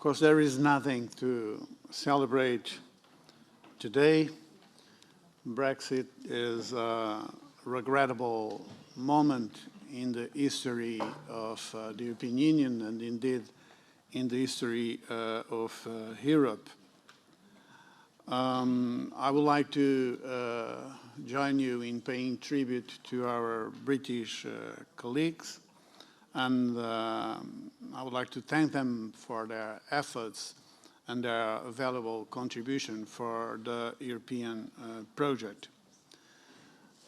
Of course, there is nothing to celebrate today. Brexit is a regrettable moment in the history of the European Union and indeed in the history of Europe. I would like to join you in paying tribute to our British colleagues, and I would like to thank them for their efforts and their valuable contribution for the European project.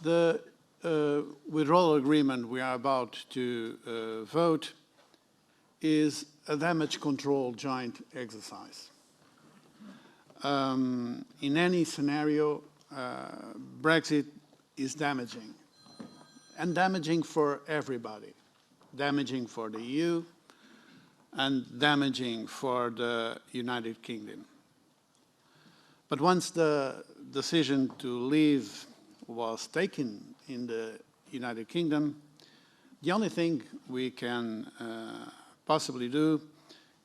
The withdrawal agreement we are about to vote is a damage control joint exercise. In any scenario, Brexit is damaging, and damaging for everybody. Damaging for the EU and damaging for the United Kingdom. But once the decision to leave was taken in the United Kingdom, the only thing we can possibly do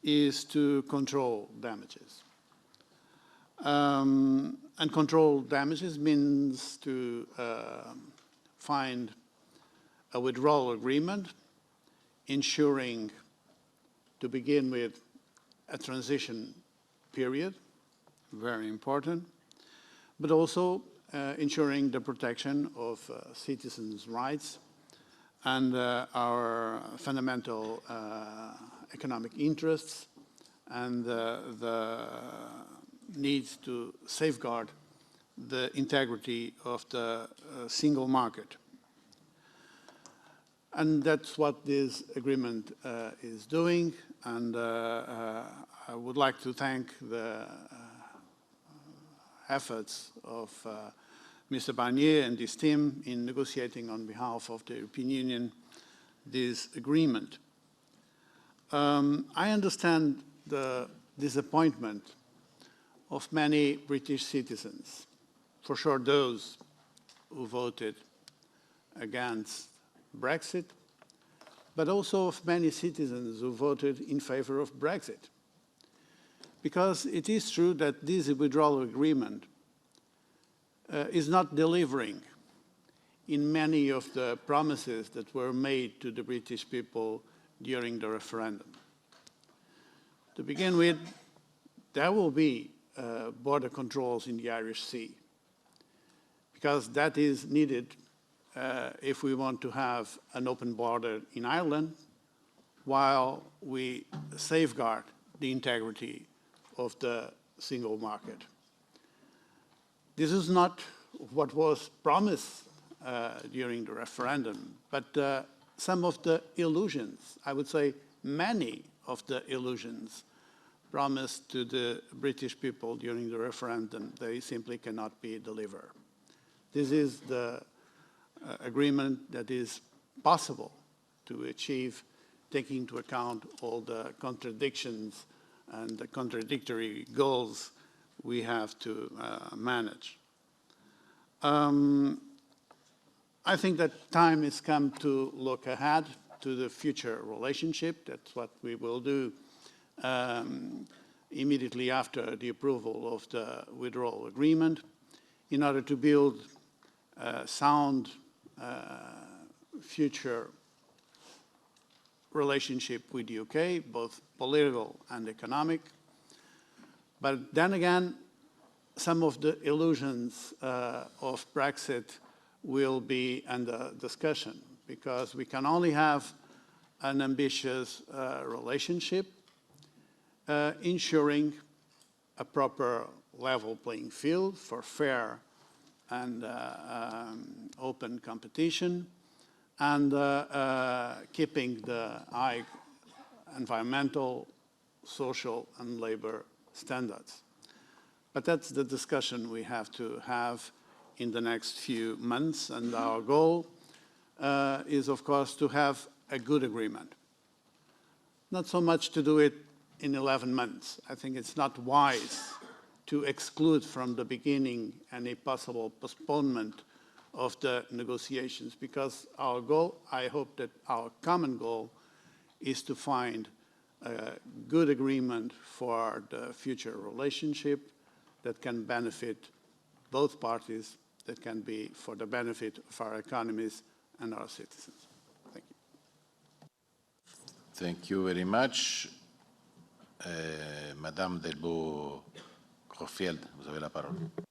is to control damages. And control damages means to find a withdrawal agreement, ensuring, to begin with, a transition period, very important, but also ensuring the protection of citizens' rights and our fundamental economic interests and the needs to safeguard the integrity of the single market. And that's what this agreement is doing, and I would like to thank the efforts of Mr. Barnier and his team in negotiating on behalf of the European Union this agreement. I understand the disappointment of many British citizens, for sure those who voted against Brexit, but also of many citizens who voted in favor of Brexit. Because it is true that this withdrawal agreement is not delivering in many of the promises that were made to the British people during the referendum. To begin with, there will be border controls in the Irish Sea, because that is needed if we want to have an open border in Ireland while we safeguard the integrity of the single market. This is not what was promised during the referendum, but some of the illusions, I would say many of the illusions promised to the British people during the referendum, they simply cannot be delivered. This is the agreement that is possible to achieve, taking into account all the contradictions and the contradictory goals we have to manage. I think that time has come to look ahead to the future relationship. That's what we will do immediately after the approval of the withdrawal agreement, in order to build a sound future relationship with the UK, both political and economic. But then again, some of the illusions of Brexit will be under discussion, because we can only have an ambitious relationship ensuring a proper level playing field for fair and open competition, and keeping the high environmental, social, and labor standards. But that's the discussion we have to have in the next few months, and our goal is, of course, to have a good agreement. Not so much to do it in 11 months. I think it's not wise to exclude from the beginning any possible postponement of the negotiations, because our goal, I hope that our common goal, is to find a good agreement for the future relationship that can benefit both parties, that can be for the benefit of our economies and our citizens. Thank you. Thank you very much. Madame Delvaux-Corfield, vous avez la parole.